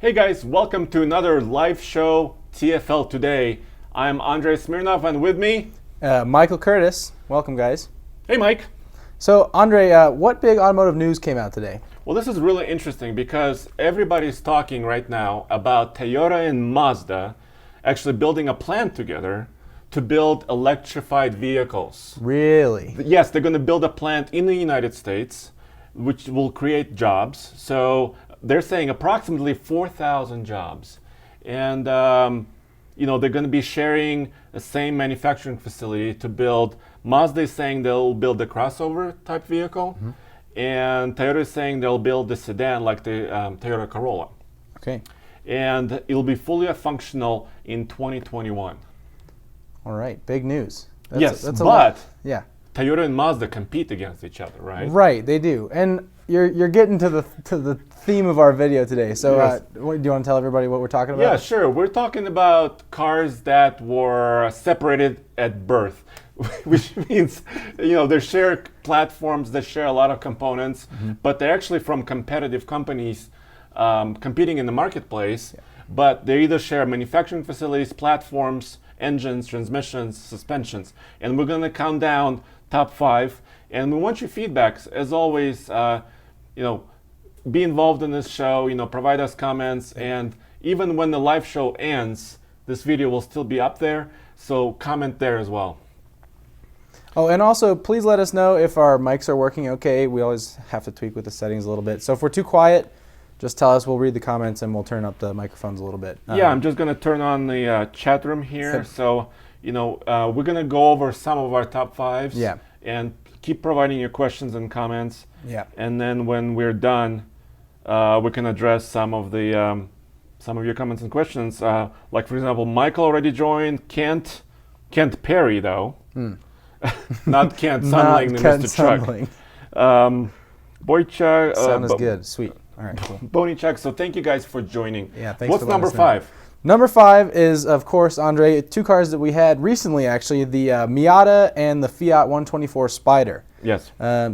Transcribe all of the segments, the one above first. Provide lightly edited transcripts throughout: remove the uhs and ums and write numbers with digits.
Hey guys, welcome to another live show, TFL Today. I'm Andrei Smirnov, and with me, Michael Curtis. Welcome, guys. hey Mike. So, Andrei, what big automotive news came out today? Well, this is really interesting because everybody's talking right now about Toyota and Mazda actually building a plant together to build electrified vehicles. Really? Yes, they're going to build a plant in the United States, which will create jobs. So they're saying approximately 4,000 jobs. And, they're going to be sharing the same manufacturing facility to build. Mazda is saying they'll build a crossover type vehicle. Mm-hmm. And Toyota is saying they'll build the sedan like the Toyota Corolla. Okay. And it'll be fully functional in 2021. All right, big news. But yeah, Toyota and Mazda compete against each other, right? Right, they do. And you're getting to the theme of our video today. So, Yes. do you want to tell everybody what we're talking about? Yeah, sure. We're talking about cars that were separated at birth, which means, they share platforms that share a lot of components, but they're actually from competitive companies competing in the marketplace. Yeah. But they either share manufacturing facilities, platforms, engines, transmissions, suspensions. And we're going to count down top 5. And we want your feedbacks. As always, be involved in this show, provide us comments. And even when the live show ends, this video will still be up there. So comment there as well. Oh, and also, please let us know if our mics are working okay. We always have to tweak with the settings a little bit. So if we're too quiet, just tell us. We'll read the comments and we'll turn up the microphones a little bit. Yeah, I'm just going to turn on the chat room here. So, we're going to go over some of our top 5s. Yeah. And keep providing your questions and comments. Yeah. And then when we're done, we can address some of your comments and questions. Like, for example, Michael already joined. Kent Perry, though. Not Kent Sunling, Mr. Chuck. Boychuk. Sound is good. Sweet. All right, cool. Bonychuk, so thank you guys for joining. Yeah, thanks. What's number 5? Number 5 is, of course, Andrei, 2 cars that we had recently, actually, the Miata and the Fiat 124 Spider. Yes.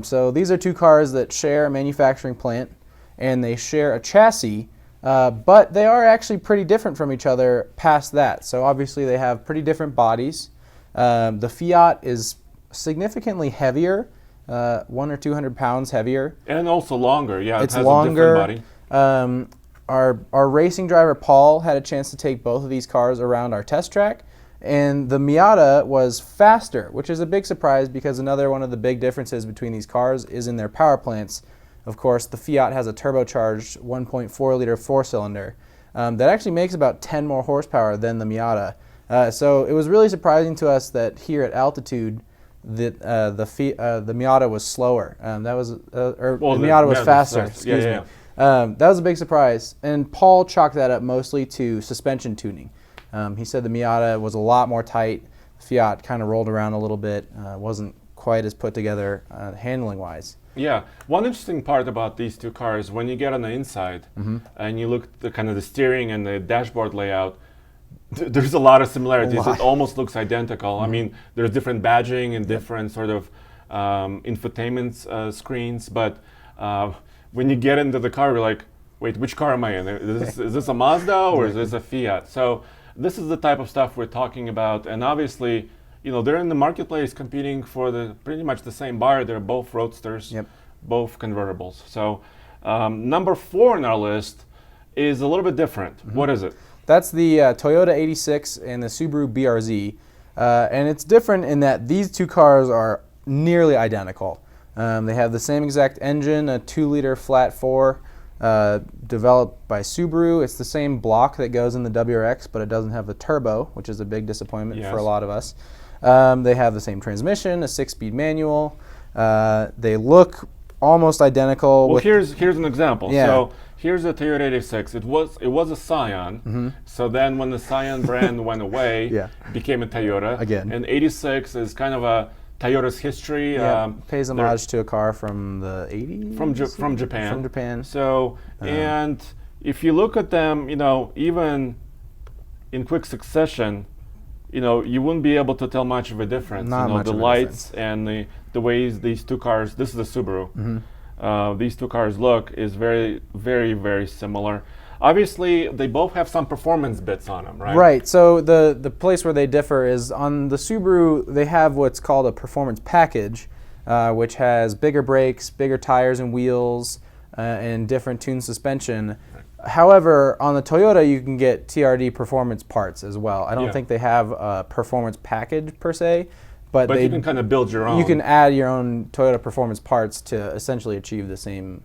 So these are 2 cars that share a manufacturing plant, and they share a chassis, but they are actually pretty different from each other past that. So obviously they have pretty different bodies. The Fiat is significantly heavier. 100 or 200 pounds heavier, and also longer. Yeah, it's it has longer. A different body. Our racing driver Paul had a chance to take both of these cars around our test track, and the Miata was faster, which is a big surprise because another one of the big differences between these cars is in their power plants. Of course, the Fiat has a turbocharged 1.4 liter 4-cylinder that actually makes about 10 more horsepower than the Miata. So it was really surprising to us that here at altitude, the Miata was slower. The Miata was faster. Excuse me. That was a big surprise, and Paul chalked that up mostly to suspension tuning. He said the Miata was a lot more tight. Fiat kind of rolled around a little bit, wasn't quite as put together handling-wise. Yeah, one interesting part about these 2 cars, when you get on the inside and you look at the steering and the dashboard layout, there's a lot of similarities. It almost looks identical. I mean, there's different badging and different sort of infotainment screens, but when you get into the car, you're like, wait, which car am I in? Is this a Mazda or is this a Fiat? So this is the type of stuff we're talking about, and obviously, they're in the marketplace competing for pretty much the same buyer. They're both roadsters, both convertibles. So number 4 on our list is a little bit different. What is it? That's the Toyota 86 and the Subaru BRZ. And it's different in that these 2 cars are nearly identical. They have the same exact engine, a 2-liter flat 4, developed by Subaru. It's the same block that goes in the WRX, but it doesn't have the turbo, which is a big disappointment for a lot of us. They have the same transmission, a 6-speed manual. They look almost identical. Well, here's an example. Yeah. So here's a Toyota 86. It was a Scion. So then when the Scion brand went away, it became a Toyota. Again. And 86 is kind of a Toyota's history. Pays homage to a car from the 80s? From Japan. From Japan. So, and if you look at them, even in quick succession, you wouldn't be able to tell much of a difference. Not much the of a lights difference. and the ways these 2 cars, this is a Subaru, these 2 cars look is very, very, very similar. obviously they both have some performance bits on them, right? Right. So the place where they differ is on the Subaru. They have what's called a performance package, which has bigger brakes, bigger tires and wheels, and different tuned suspension. However, on the Toyota, you can get TRD performance parts as well. I don't Yeah. think they have a performance package per se, but But you can kind of build your own. you can add your own Toyota performance parts to essentially achieve the same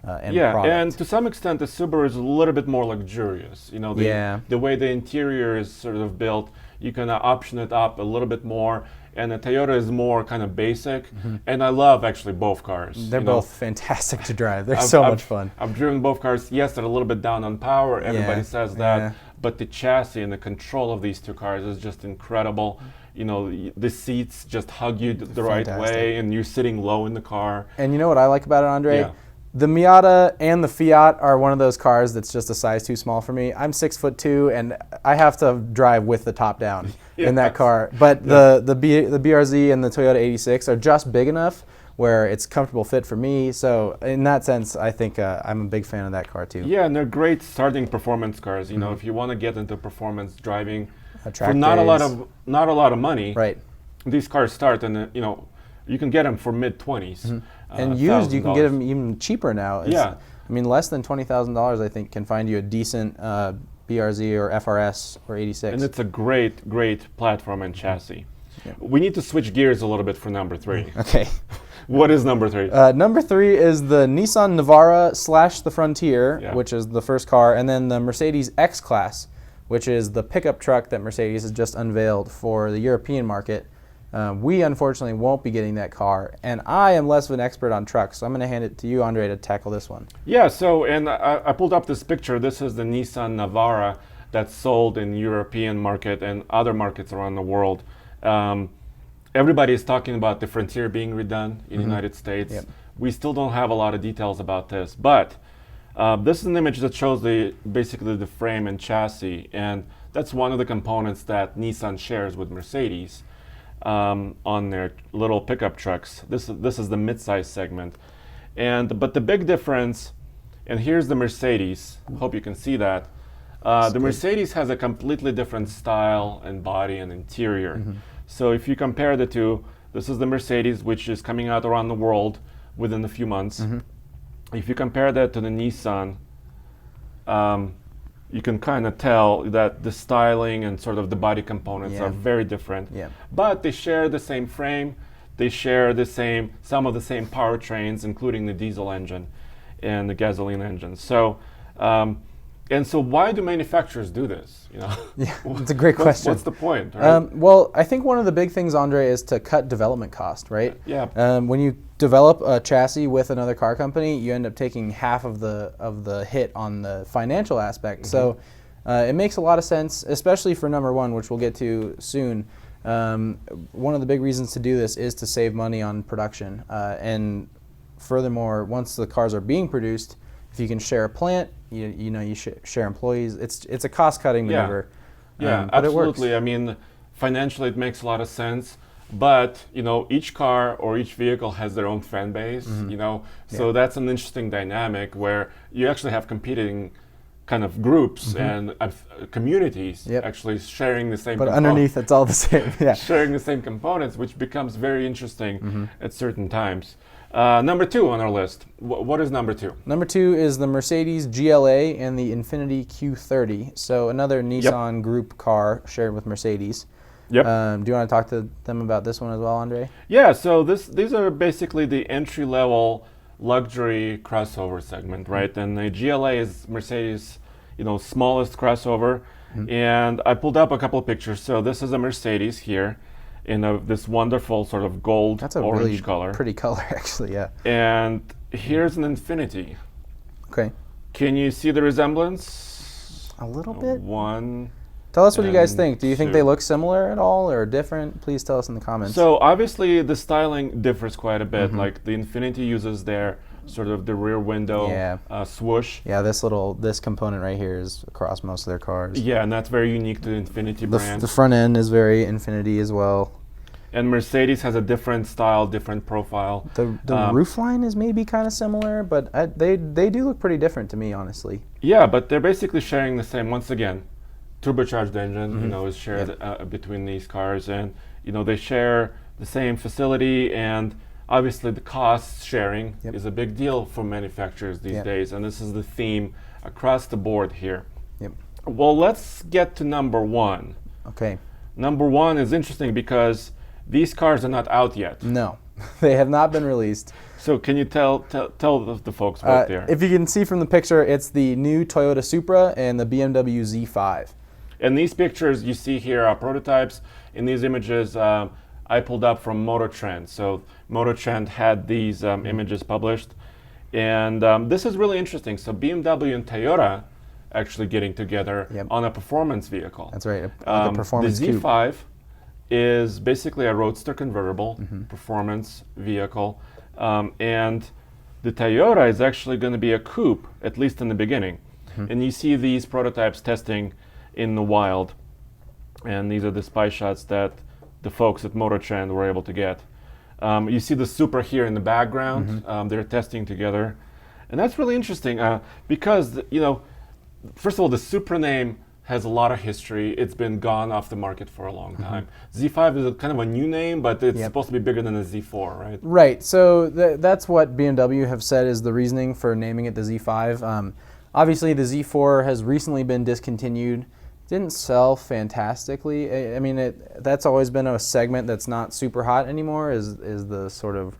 end Yeah, product. and to some extent, the Subaru is a little bit more luxurious. You know, the way the interior is sort of built, you can option it up a little bit more. And the Toyota is more kind of basic. And I love actually both cars. They're you know. both fantastic to drive. They're I've- so I've- much fun. I've driven both cars. Yes, they're a little bit down on power. Everybody Yeah, says that. yeah. But the chassis and the control of these two cars is just incredible. You know, the seats just hug you the right Fantastic. way, and you're sitting low in the car. And you know what I like about it, Andre? Yeah. The Miata and the Fiat are one of those cars that's just a size too small for me. I'm 6'2", and I have to drive with the top down in that Yes. car. But the BRZ and the Toyota 86 are just big enough where it's comfortable fit for me. So in that sense, I think I'm a big fan of that car too. Yeah, and they're great starting performance cars. You know, if you want to get into performance driving Track for not a lot days. of not a lot of money, Right. these cars start, and you know, you can get them for mid-20s. And used, you can get $1,000. them even cheaper now. Yeah. I mean, less than $20,000, I think, can find you a decent BRZ or FRS or 86. And it's a great, great platform and chassis. We need to switch gears a little bit for number 3. Okay. What is number 3? Number 3 is the Nissan Navara / the Frontier, Yeah. which is the first car, and then the Mercedes X-Class, which is the pickup truck that Mercedes has just unveiled for the European market. We unfortunately won't be getting that car, and I am less of an expert on trucks, so I'm going to hand it to you, Andre, to tackle this one. Yeah, so, and I pulled up this picture. This is the Nissan Navara that's sold in European market and other markets around the world. Everybody is talking about the Frontier being redone in the United States. Yep. We still don't have a lot of details about this, but this is an image that shows basically the frame and chassis, and that's one of the components that Nissan shares with Mercedes on their little pickup trucks. This is the midsize segment, but the big difference, and here's the Mercedes. Hope you can see that. The Mercedes has a completely different style and body and interior. So if you compare the two, this is the Mercedes, which is coming out around the world within a few months. If you compare that to the Nissan, you can kind of tell that the styling and sort of the body components are very different. Yeah. But they share the same frame. They share some of the same powertrains, including the diesel engine and the gasoline engine. So, and so why do manufacturers do this? You know, Yeah, it's a great question. What's the point? Right? Well, I think one of the big things, Andre, is to cut development cost, right? Yeah. When you develop a chassis with another car company, you end up taking half of the hit on the financial aspect. So it makes a lot of sense, especially for number one, which we'll get to soon. One of the big reasons to do this is to save money on production. And furthermore, once the cars are being produced, if you can share a plant, you share employees. It's a cost-cutting maneuver. Yeah, but it works. absolutely. I mean, financially, it makes a lot of sense. But you know, each car or each vehicle has their own fan base. You know, so that's an interesting dynamic where you actually have competing kind of groups and communities actually sharing the same. But underneath, it's all the same. Yeah. Sharing the same components, which becomes very interesting at certain times. Number 2 on our list. What is number 2? Number 2 is the Mercedes GLA and the Infiniti Q30. So another Nissan group car shared with Mercedes. Yep. Do you want to talk to them about this one as well, Andre? Yeah, so these are basically the entry-level luxury crossover segment, right? And the GLA is Mercedes, smallest crossover. And I pulled up a couple of pictures. So this is a Mercedes here in this wonderful sort of gold That's a orange really color. pretty color, actually. Yeah. And here's an Infiniti. Okay. Can you see the resemblance? A little bit. One. Tell us what you guys and think. Do you think two. they look similar at all or different? Please tell us in the comments. So obviously the styling differs quite a bit. Like the Infiniti uses their sort of the rear window swoosh. yeah, this component right here is across most of their cars. Yeah, and that's very unique to the Infiniti brand. The front end is very Infiniti as well. And Mercedes has a different style, different profile. The roof line is maybe kind of similar, but they do look pretty different to me, honestly. Yeah, but they're basically sharing the same. Once again, turbocharged engine, is shared between these cars, and they share the same facility, and obviously the cost sharing is a big deal for manufacturers these days, and this is the theme across the board here. Yep. Well, let's get to number one. Okay. Number one is interesting because these cars are not out yet. No, they have not been released. So can you tell the folks what they are? If you can see from the picture, it's the new Toyota Supra and the BMW Z5. And these pictures you see here are prototypes. In these images, I pulled up from Motor Trend. So Motor Trend had these images published. And this is really interesting. So BMW and Toyota actually getting together on a performance vehicle. That's right, like a performance The Z5 coupe. is basically a roadster convertible performance vehicle. And the Toyota is actually going to be a coupe, at least in the beginning. And you see these prototypes testing in the wild. And these are the spy shots that the folks at Motor Trend were able to get. You see the Supra here in the background. They're testing together. And that's really interesting because, first of all, the Supra name has a lot of history. It's been gone off the market for a long time. Z5 is a kind of a new name, but it's supposed to be bigger than the Z4, right? Right. So that's what BMW have said is the reasoning for naming it the Z5. Obviously, the Z4 has recently been discontinued. Didn't sell fantastically. I mean, that's always been a segment that's not super hot anymore. Is the sort of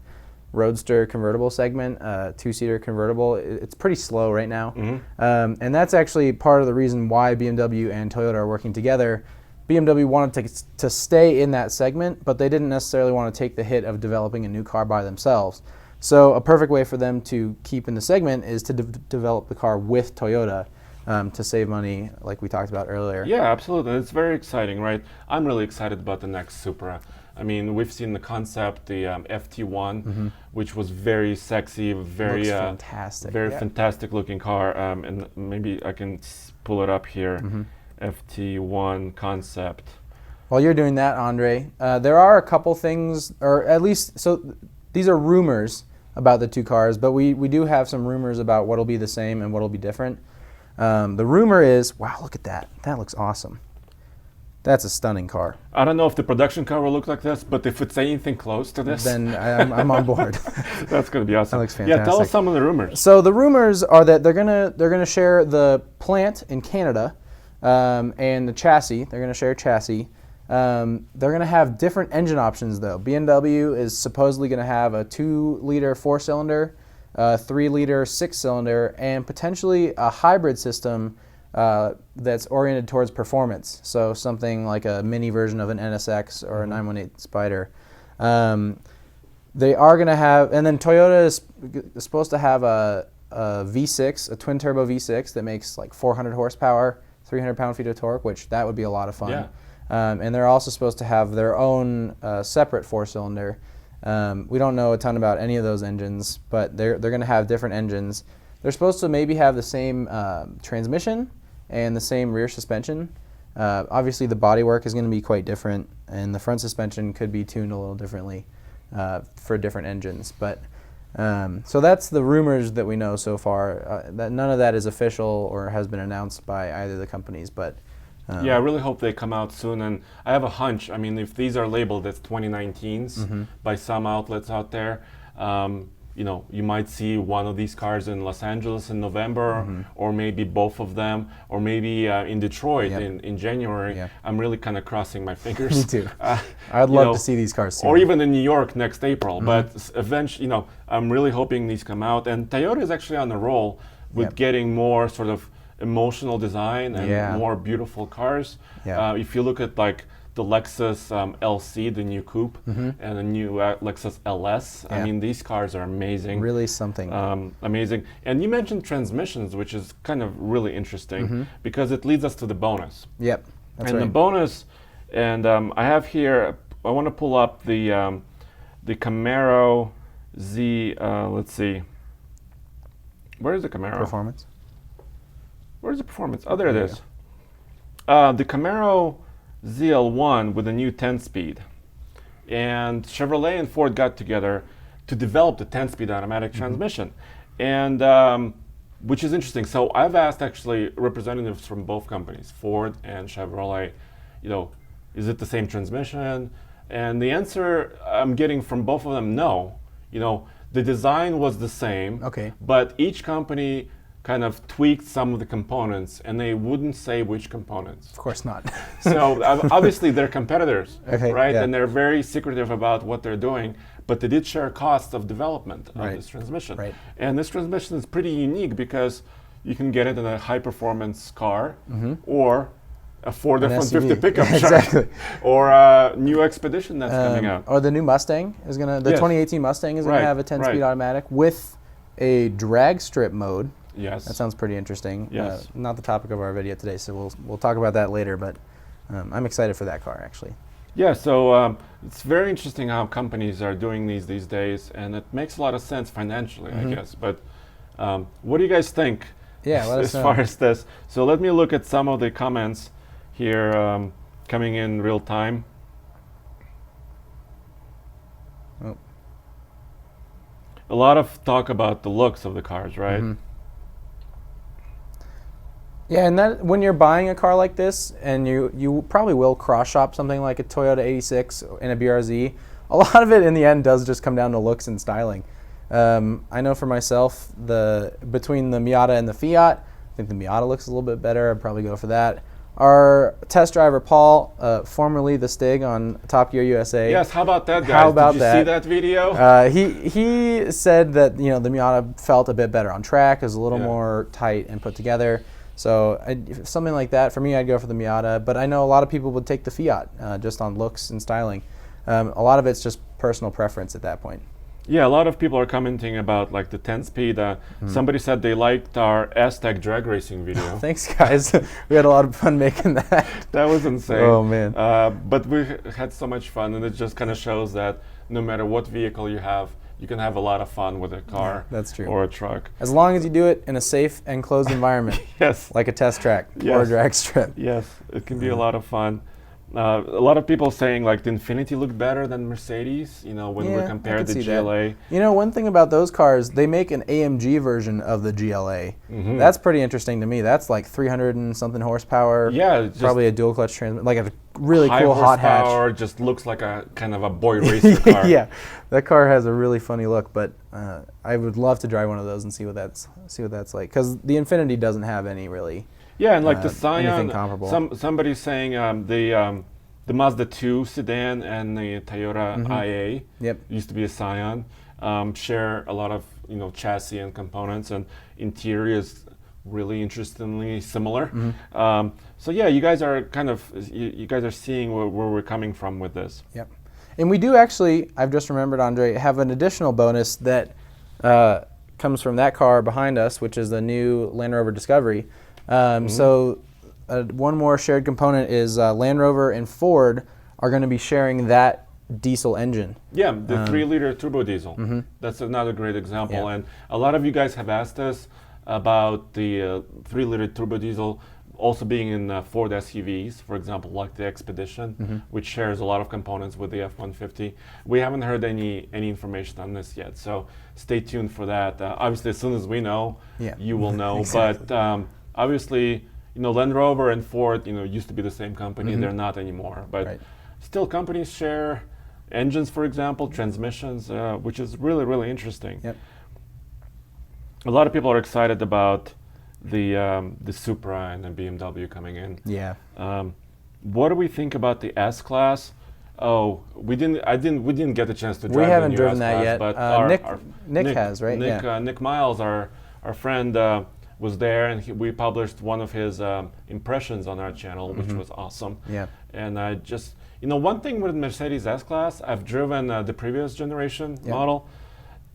roadster convertible segment, two-seater convertible. It's pretty slow right now, and that's actually part of the reason why BMW and Toyota are working together. BMW wanted to stay in that segment, but they didn't necessarily want to take the hit of developing a new car by themselves. So a perfect way for them to keep in the segment is to develop the car with Toyota. To save money, like we talked about earlier. Yeah, absolutely. It's very exciting, right? I'm really excited about the next Supra. I mean, we've seen the concept, the FT1, which was very sexy, very fantastic, very fantastic looking car. And maybe I can pull it up here. FT1 concept. While you're doing that, Andre, there are a couple things, or at least, so these are rumors about the two cars, but we do have some rumors about what'll be the same and what'll be different. The rumor is, wow, look at that. That looks awesome. That's a stunning car. I don't know if the production car will look like this, but if it's anything close to this, then I'm on board. That's going to be awesome. That looks fantastic. Yeah, tell us some of the rumors. So the rumors are that they're gonna share the plant in Canada and the chassis. They're gonna share chassis. They're gonna have different engine options though. BMW is supposedly gonna have a 2-liter 4-cylinder. 3-liter 6-cylinder, and potentially a hybrid system that's oriented towards performance. So something like a mini version of an NSX or a 918 Spider. They are going to have, and then Toyota is supposed to have a V6, a twin turbo V6 that makes like 400 horsepower, 300 pound-feet of torque, which that would be a lot of fun. Yeah. And they're also supposed to have their own separate 4-cylinder. We don't know a ton about any of those engines, but they're going to have different engines. They're supposed to maybe have the same transmission and the same rear suspension. Obviously, the bodywork is going to be quite different, and the front suspension could be tuned a little differently for different engines. But so that's the rumors that we know so far. That none of that is official or has been announced by either of the companies, but. Yeah, I really hope they come out soon, and I have a hunch. I mean, if these are labeled as 2019s by some outlets out there, you might see one of these cars in Los Angeles in November, or maybe both of them, or maybe in Detroit in January. Yep. I'm really kind of crossing my fingers. Me too. I'd love to see these cars soon. Or even in New York next April. But eventually, I'm really hoping these come out. And Toyota is actually on the roll with getting more sort of emotional design and more beautiful cars. If you look at like the Lexus LC, the new coupe, and the new Lexus LS, I mean, these cars are amazing. Really something. Amazing. And you mentioned transmissions, which is kind of really interesting because it leads us to the bonus. Yep, that's and right. the bonus, and I have here, I want to pull up the Camaro Z, let's see. Where is the Camaro? Performance. Where's the performance? Oh, there it is. The Camaro ZL1 with a new 10-speed and Chevrolet and Ford got together to develop the 10-speed automatic transmission, and which is interesting. So I've asked actually representatives from both companies, Ford and Chevrolet, is it the same transmission? And the answer I'm getting from both of them, no. The design was the same, Okay. but each company kind of tweaked some of the components, and they wouldn't say which components. Of course not. So obviously they're competitors, Okay, right? yeah. And they're very secretive about what they're doing, but they did share costs of development of Right. this transmission. Right. And this transmission is pretty unique because you can get it in a high-performance car or a Ford An F-150 SUV. pickup truck, Exactly. or a new Expedition that's coming out. Or the new Mustang is gonna. The Yes. 2018 Mustang is gonna Right, have a 10-speed right. automatic with a drag strip mode. Yes. That sounds pretty interesting. Yes. Not the topic of our video today, so we'll talk about that later. But I'm excited for that car actually. Yeah, so it's very interesting how companies are doing these days, and it makes a lot of sense financially, I guess. But what do you guys think? Yeah, let us as know. far as this. So let me look at some of the comments here coming in real time. Oh. A lot of talk about the looks of the cars, right? Yeah, and that when you're buying a car like this, and you probably will cross shop something like a Toyota 86 and a BRZ, a lot of it in the end does just come down to looks and styling. I know for myself, between the Miata and the Fiat, I think the Miata looks a little bit better. I'd probably go for that. Our test driver Paul, formerly the Stig on Top Gear USA. Yes, how about that, guys? How about Did you see that video? He said that the Miata felt a bit better on track, it was a little Yeah. more tight and put together. So something like that for me, I'd go for the Miata. But I know a lot of people would take the Fiat just on looks and styling. A lot of it's just personal preference at that point. Yeah, a lot of people are commenting about like the 10-speed. Somebody said they liked our Aztec drag racing video. Thanks, guys. We had a lot of fun making that. That was insane. Oh, man. But we had so much fun, and it just kind of shows that no matter what vehicle you have, you can have a lot of fun with a car that's true. or a truck. As long as you do it in a safe and closed environment, Yes. like a test track or a Yes. drag strip. Yes, it can be a lot of fun. A lot of people saying like the Infiniti looked better than Mercedes, when Yeah, we I compared could the see that. GLA. One thing about those cars, they make an AMG version of the GLA. Mhm. That's pretty interesting to me. That's like 300 and something horsepower. Yeah, it's just Probably a dual clutch transmission, like a really high cool hot hatch. horsepower, just looks like a kind of a boy racer car. Yeah, that car has a really funny look, but I would love to drive one of those and see what that's like. Because the Infiniti doesn't have any really. Yeah, and like the anything Scion, comparable. somebody's saying the Mazda 2 sedan and the Toyota IA Yep. used to be a Scion, share a lot of chassis and components, and interior is really interestingly similar. So yeah, you guys are you guys are seeing where we're coming from with this. Yep. And we do actually, I've just remembered, Andre, have an additional bonus that comes from that car behind us, which is the new Land Rover Discovery. So one more shared component is Land Rover and Ford are going to be sharing that diesel engine. Yeah, the 3-liter turbo diesel. That's another great example. Yeah. And a lot of you guys have asked us about the 3-liter turbo diesel also being in Ford SUVs, for example, like the Expedition, which shares a lot of components with the F-150. We haven't heard any information on this yet, so stay tuned for that. Obviously, as soon as we know, Yeah. you will know. Exactly. But obviously, Land Rover and Ford, used to be the same company. They're not anymore. But Right. still, companies share engines, for example, transmissions, which is really, really interesting. Yep. A lot of people are excited about the Supra and the BMW coming in. Yeah. What do we think about the S-Class? Oh, we didn't get the chance to drive We the haven't new driven that S-Class, yet. but Nick has, right? Nick, Yeah. Nick Miles, our friend, was there, and we published one of his impressions on our channel, which was awesome. Yeah. And I just, one thing with Mercedes S-Class, I've driven the previous generation model.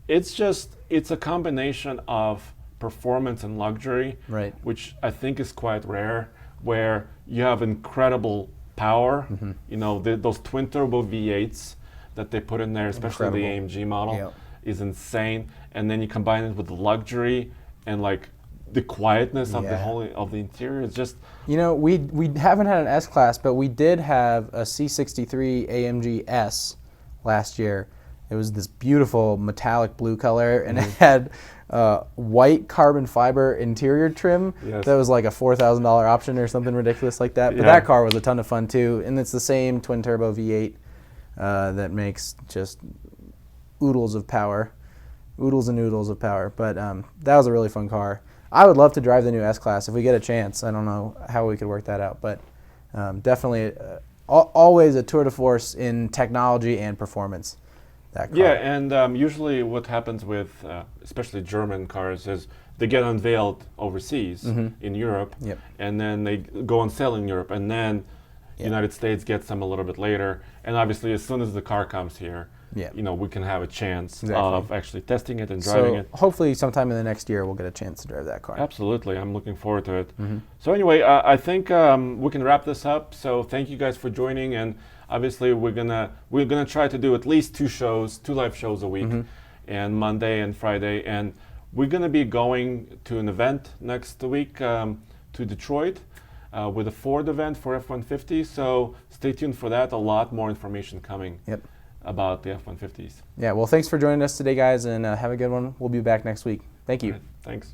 It's a combination of performance and luxury, Right. which I think is quite rare, where you have incredible power. Those twin turbo V8s that they put in there, especially the AMG model, Yep. is insane. And then you combine it with the luxury and like the quietness of the interior. It's just We haven't had an S-Class, but we did have a C63 AMG S last year. It was this beautiful metallic blue color, and it had white carbon fiber interior trim. Yes. That was like a $4,000 option or something ridiculous like that. But Yeah. that car was a ton of fun too, and it's the same twin turbo V8 that makes just oodles of power, oodles and oodles of power. But that was a really fun car. I would love to drive the new S-Class if we get a chance. I don't know how we could work that out, but definitely always a tour de force in technology and performance. That car. Yeah, and usually what happens with, especially German cars, is they get unveiled overseas in Europe, Yep. and then they go on sale in Europe, and then United States gets them a little bit later. And obviously, as soon as the car comes here, Yeah. we can have a chance Exactly. of actually testing it and driving So it. hopefully sometime in the next year we'll get a chance to drive that car. Absolutely, I'm looking forward to it. So anyway, I think we can wrap this up. So thank you guys for joining, and obviously we're gonna try to do at least 2 live shows a week, and Monday and Friday, and we're gonna be going to an event next week to Detroit with a Ford event for F-150. So stay tuned for that. A lot more information coming Yep. about the F-150s. Yeah, well, thanks for joining us today, guys, and have a good one. We'll be back next week. Thank you. Thanks.